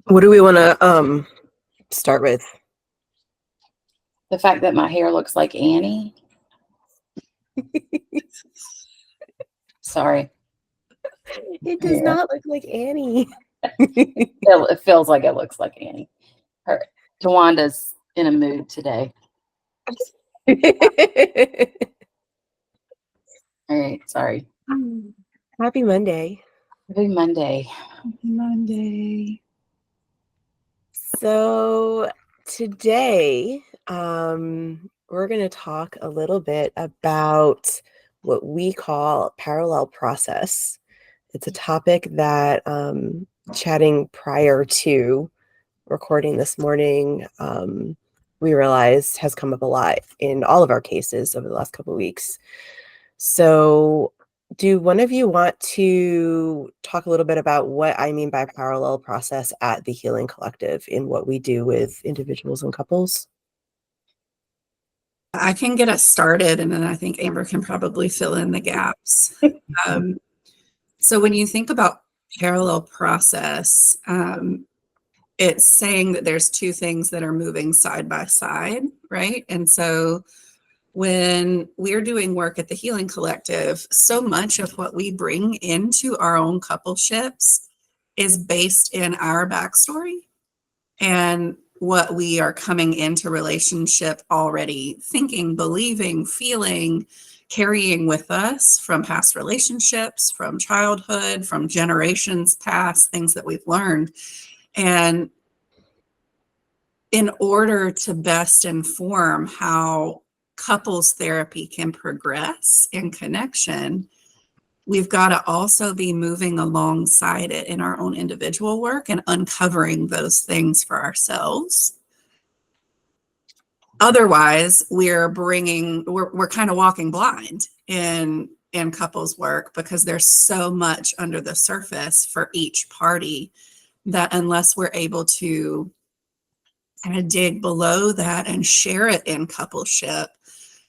What do we want to start with? The fact that my hair looks like Annie. Sorry. It does not look like Annie. It feels like it looks like Annie. Tawanda's in a mood today. All right, sorry. Happy Monday. Happy Monday. Happy Monday. So today, we're going to talk a little bit about what we call parallel process. It's a topic that chatting prior to recording this morning, we realized has come up a lot in all of our cases over the last couple of weeks. So do one of you want to talk a little bit about what I mean by parallel process at the Healing Collective in what we do with individuals and couples? I can get us started, and then I think Amber can probably fill in the gaps. So when you think about parallel process, it's saying that there's two things that are moving side by side, right? And so when we're doing work at the Healing Collective, so much of what we bring into our own coupleships is based in our backstory and what we are coming into relationship already thinking, believing, feeling, carrying with us from past relationships, from childhood, from generations past, things that we've learned. And in order to best inform how couples therapy can progress in connection, we've got to also be moving alongside it in our own individual work and uncovering those things for ourselves. Otherwise, we're kind of walking blind in couples work because there's so much under the surface for each party that unless we're able to kind of dig below that and share it in coupleship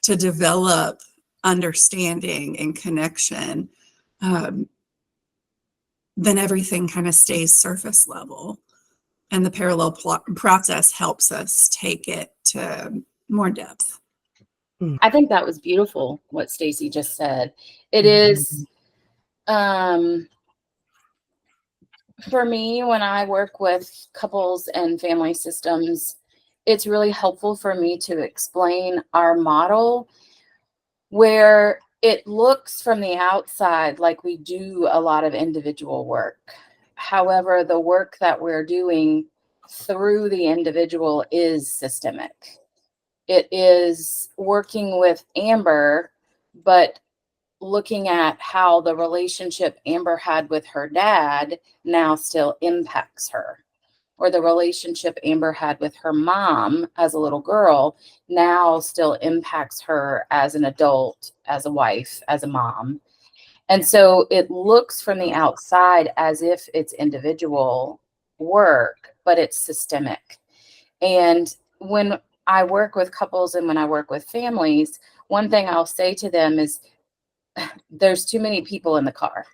to develop understanding and connection, then everything kind of stays surface level. And the parallel process helps us take it to more depth. I think that was beautiful what Stacey just said. It is, for me, when I work with couples and family systems, it's really helpful for me to explain our model where it looks from the outside like we do a lot of individual work. However, the work that we're doing through the individual is systemic. It is working with Amber, but looking at how the relationship Amber had with her dad now still impacts her, or the relationship Amber had with her mom as a little girl now still impacts her as an adult, as a wife, as a mom. And so it looks from the outside as if it's individual work, but it's systemic. And when I work with couples and when I work with families, one thing I'll say to them is, there's too many people in the car.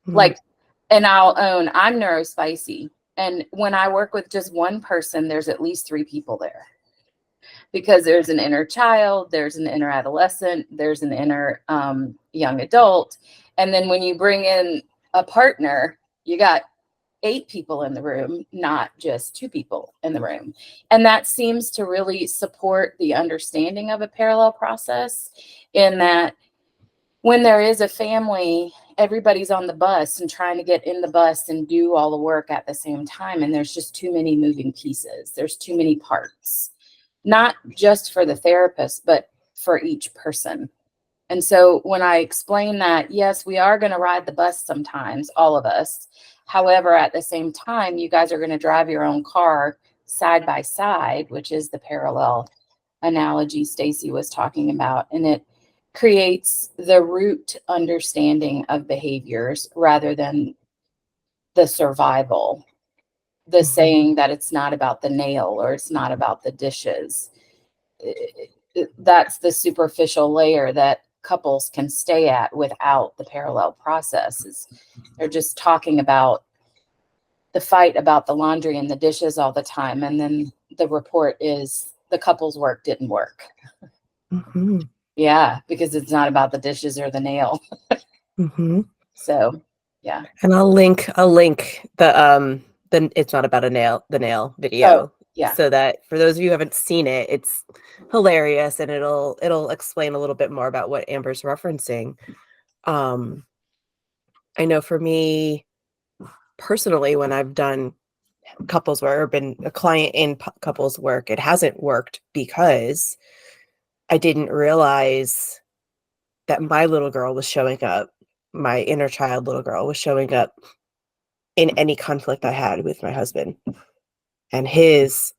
And I'll own, I'm neurospicy. And when I work with just one person, there's at least 3 people there. Because there's an inner child, there's an inner adolescent, there's an inner young adult. And then when you bring in a partner, you got 8 people in the room, not just 2 people in the room. And that seems to really support the understanding of a parallel process, in that when there is a family, everybody's on the bus and trying to get in the bus and do all the work at the same time. And there's just too many moving pieces. There's too many parts, not just for the therapist, but for each person. And so when I explain that, yes, we are going to ride the bus sometimes, all of us. However, at the same time, you guys are going to drive your own car side by side, which is the parallel analogy Stacey was talking about. And it creates the root understanding of behaviors rather than the survival, the saying that it's not about the nail or it's not about the dishes. That's the superficial layer that couples can stay at without the parallel processes. They're just talking about the fight about the laundry and the dishes all the time. And then the report is the couple's work didn't work. Mm-hmm. Yeah, because it's not about the dishes or the nail. Mm-hmm. So, yeah. And I'll link the it's not about the nail video. Oh, yeah. So that for those of you who haven't seen it, it's hilarious and it'll explain a little bit more about what Amber's referencing. I know for me personally, when I've done couples work or been a client in couples work, it hasn't worked because I didn't realize that my little girl was showing up, my inner child little girl was showing up in any conflict I had with my husband, and his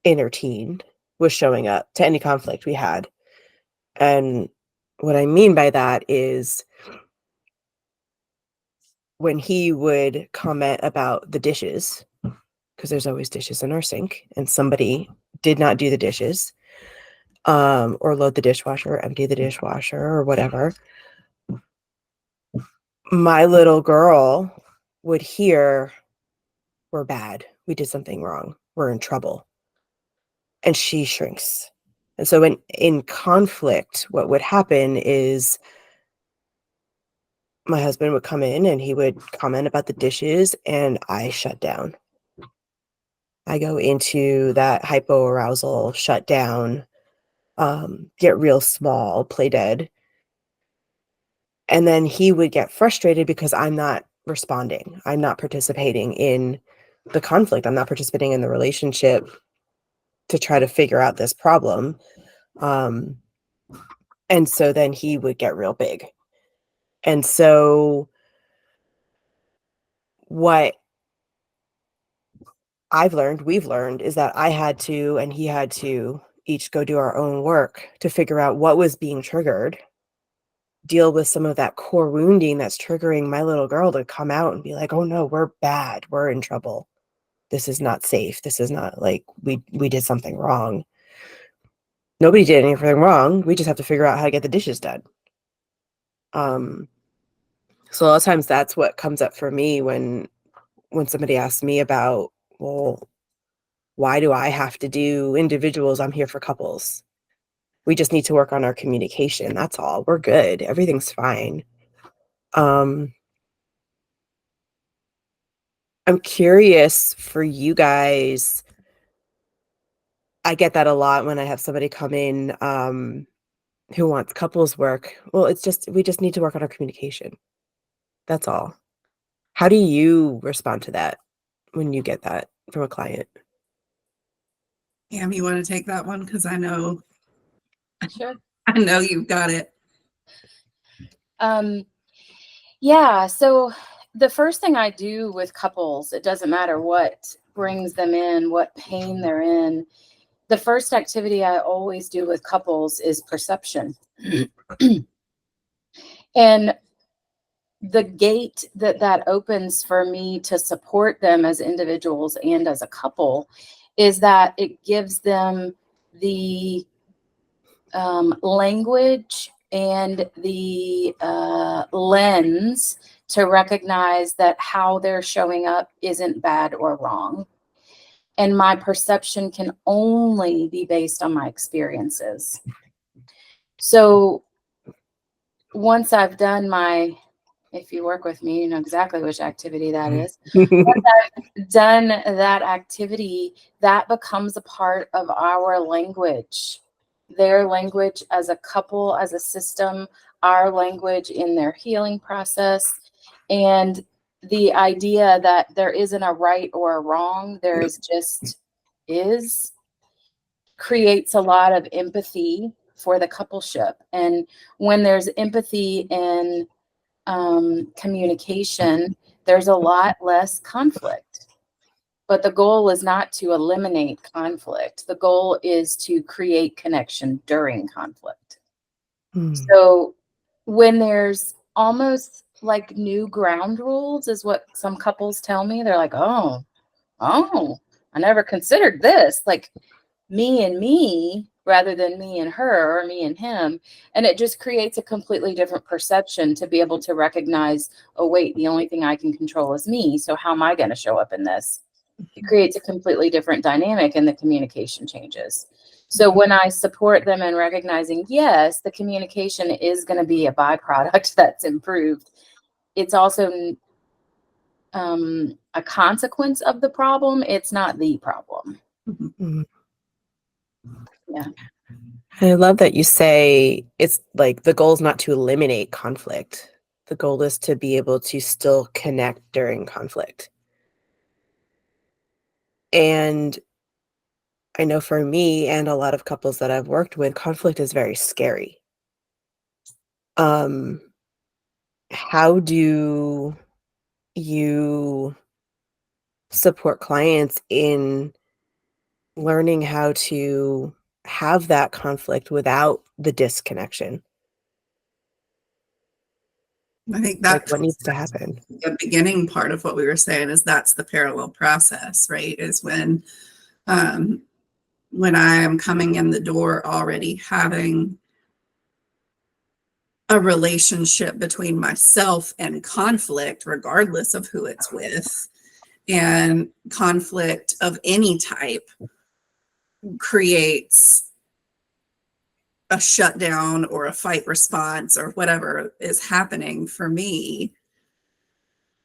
inner teen was showing up to any conflict we had. And what I mean by that is when he would comment about the dishes, because there's always dishes in our sink, and somebody did not do the dishes, or load the dishwasher, or empty the dishwasher, or whatever, my little girl would hear, "We're bad. We did something wrong. We're in trouble." And she shrinks. And so in conflict, what would happen is my husband would come in and he would comment about the dishes and I shut down. I go into that hypoarousal, shut down, get real small, play dead. And then he would get frustrated because I'm not responding. I'm not participating in the conflict. I'm not participating in the relationship to try to figure out this problem. And so then he would get real big. And so what we've learned is that I had to, and he had to each go do our own work to figure out what was being triggered, deal with some of that core wounding that's triggering my little girl to come out and be like, "Oh no, we're bad. We're in trouble. This is not safe. This is not like we did something wrong." Nobody did anything wrong. We just have to figure out how to get the dishes done. So a lot of times that's what comes up for me when somebody asks me about, well, why do I have to do individuals? I'm here for couples. We just need to work on our communication. That's all. We're good. Everything's fine. I'm curious for you guys. I get that a lot when I have somebody come in who wants couples work. Well, we just need to work on our communication. That's all. How do you respond to that when you get that from a client? Pam, you want to take that one? Because I know Sure. You've got it. Yeah. So the first thing I do with couples, it doesn't matter what brings them in, what pain they're in. The first activity I always do with couples is perception. And the gate that opens for me to support them as individuals and as a couple is that it gives them the language and the lens to recognize that how they're showing up isn't bad or wrong. And my perception can only be based on my experiences. So once I've done if you work with me, you know exactly which activity that is. Once I've done that activity, that becomes a part of our language, their language as a couple, as a system, our language in their healing process. And the idea that there isn't a right or a wrong, there is just is, creates a lot of empathy for the coupleship. And when there's empathy in communication, there's a lot less conflict. But the goal is not to eliminate conflict. The goal is to create connection during conflict. So when there's almost like new ground rules is what some couples tell me. They're like, oh, I never considered this. Like me and me rather than me and her or me and him. And it just creates a completely different perception to be able to recognize, oh, wait, the only thing I can control is me. So how am I going to show up in this? It creates a completely different dynamic and the communication changes. So when I support them in recognizing, yes, the communication is going to be a byproduct that's improved, it's also a consequence of the problem. It's not the problem. Mhm. Yeah. I love that you say it's like the goal is not to eliminate conflict. The goal is to be able to still connect during conflict. And I know for me and a lot of couples that I've worked with, conflict is very scary. How do you support clients in learning how to have that conflict without the disconnection? I think Like, that what needs to happen? the beginning part of what we were saying is that's the parallel process, right? Is when I am coming in the door already having a relationship between myself and conflict, regardless of who it's with, and conflict of any type creates a shutdown or a fight response or whatever is happening for me.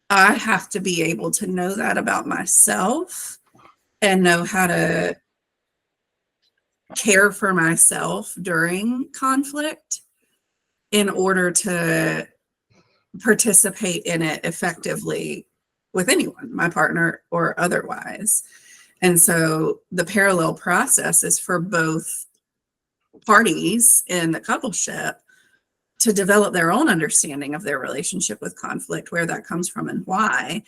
I have to be able to know that about myself and know how to care for myself during conflict in order to participate in it effectively with anyone, my partner or otherwise. And so the parallel process is for both parties in the coupleship to develop their own understanding of their relationship with conflict, where that comes from and why,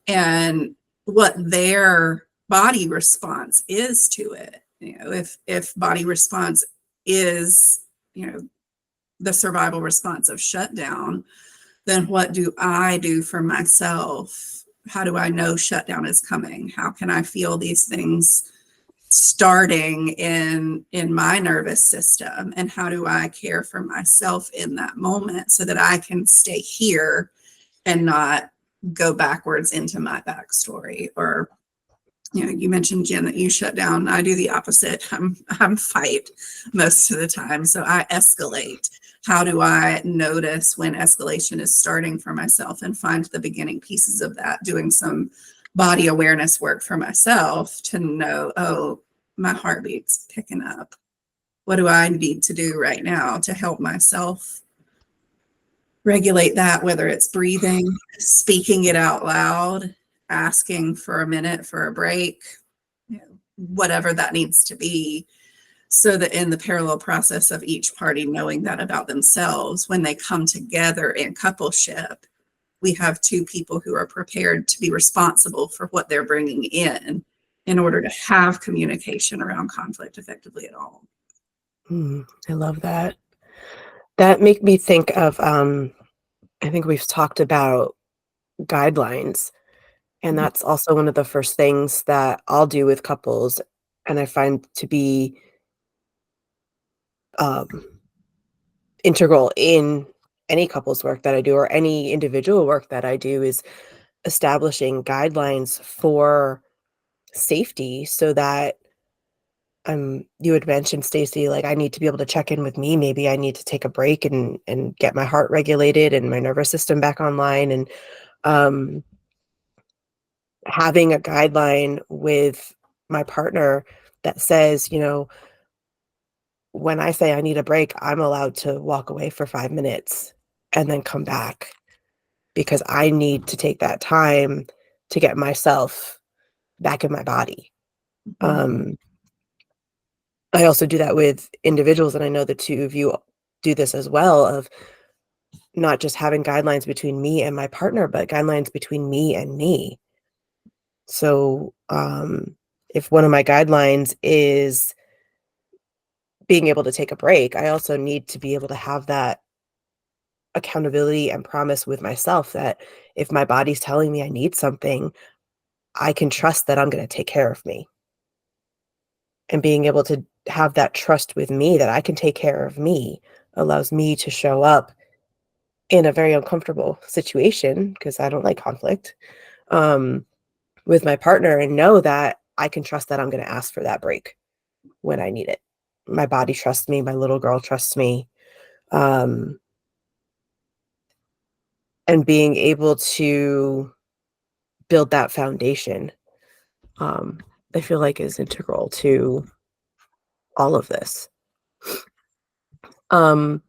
and what their body response is to it. If body response is, the survival response of shutdown, then what do I do for myself? How do I know shutdown is coming? How can I feel these things starting in my nervous system, and how do I care for myself in that moment so that I can stay here and not go backwards into my backstory? Or you mentioned, Jen, that you shut down. I do the opposite. I'm fight most of the time, so I escalate. How do I notice when escalation is starting for myself and find the beginning pieces of that, doing some body awareness work for myself to know, oh, my heartbeat's picking up. What do I need to do right now to help myself regulate that, whether it's breathing, speaking it out loud, asking for a minute for a break, whatever that needs to be, so that in the parallel process of each party knowing that about themselves, when they come together in coupleship, we have two people who are prepared to be responsible for what they're bringing in order to have communication around conflict effectively at all. I love that. That make me think of, I think we've talked about guidelines, and that's also one of the first things that I'll do with couples, and I find to be um, integral in any couples work that I do or any individual work that I do, is establishing guidelines for safety so that you had mentioned, Stacey, like I need to be able to check in with me. Maybe I need to take a break and get my heart regulated and my nervous system back online. And um, having a guideline with my partner that says, when I say I need a break, I'm allowed to walk away for 5 minutes and then come back because I need to take that time to get myself back in my body. I also do that with individuals, and I know the two of you do this as well, of not just having guidelines between me and my partner, but guidelines between me and me. So, if one of my guidelines is being able to take a break, I also need to be able to have that accountability and promise with myself that if my body's telling me I need something, I can trust that I'm going to take care of me. And being able to have that trust with me that I can take care of me, allows me to show up in a very uncomfortable situation, because I don't like conflict, with my partner, and know that I can trust that I'm going to ask for that break when I need it. My body trusts me. My little girl trusts me. And being able to build that foundation, I feel like is integral to all of this. Any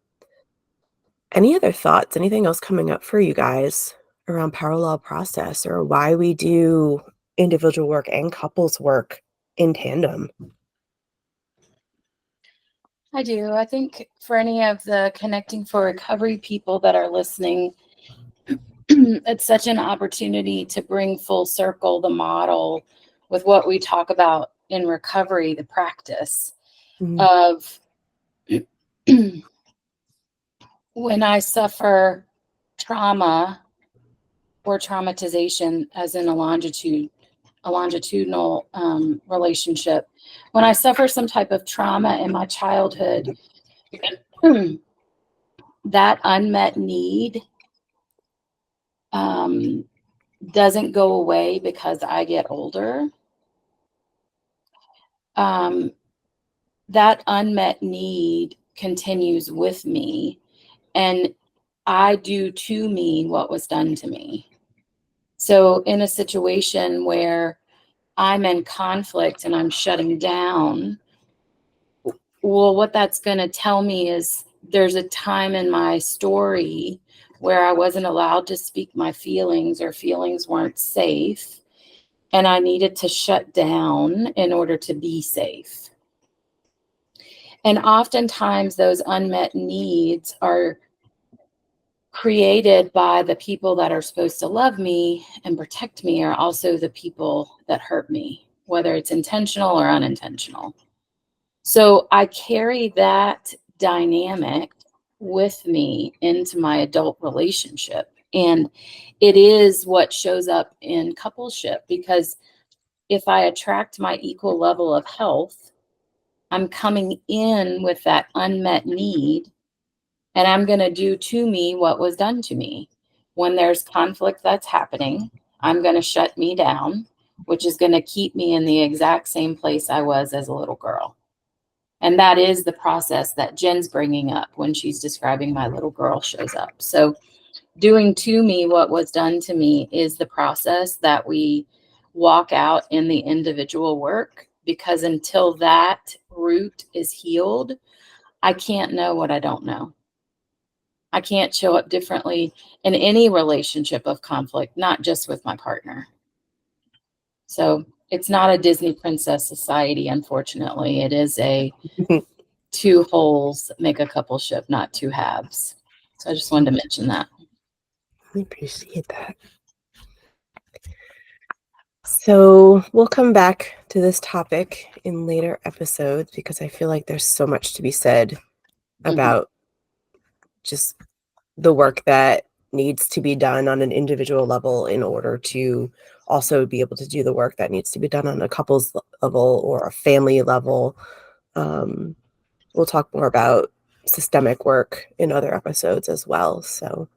other thoughts? Anything else coming up for you guys around parallel process, or why we do individual work and couples work in tandem? I do. I think for any of the Connecting for Recovery people that are listening, it's such an opportunity to bring full circle the model with what we talk about in recovery, the practice of when I suffer trauma or traumatization, as in a longitudinal relationship, when I suffer some type of trauma in my childhood, that unmet need doesn't go away because I get older. That unmet need continues with me, and I do to me what was done to me. So in a situation where I'm in conflict and I'm shutting down, well, what that's going to tell me is there's a time in my story where I wasn't allowed to speak my feelings, or feelings weren't safe, and I needed to shut down in order to be safe. And oftentimes those unmet needs are created by the people that are supposed to love me and protect me, are also the people that hurt me, whether it's intentional or unintentional. So I carry that dynamic with me into my adult relationship. And it is what shows up in coupleship, because if I attract my equal level of health, I'm coming in with that unmet need, and I'm going to do to me what was done to me. When there's conflict that's happening, I'm going to shut me down, which is going to keep me in the exact same place I was as a little girl. And that is the process that Jen's bringing up when she's describing my little girl shows up. So doing to me what was done to me is the process that we walk out in the individual work, because until that root is healed, I can't know what I don't know. I can't show up differently in any relationship of conflict, not just with my partner. So it's not a Disney princess society, unfortunately. It is a two wholes make a coupleship, not two halves. So I just wanted to mention that. I appreciate that. So we'll come back to this topic in later episodes, because I feel like there's so much to be said about just the work that needs to be done on an individual level in order to also be able to do the work that needs to be done on a couple's level or a family level. We'll talk more about systemic work in other episodes as well. So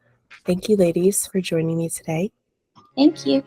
thank you, ladies, for joining me today. Thank you.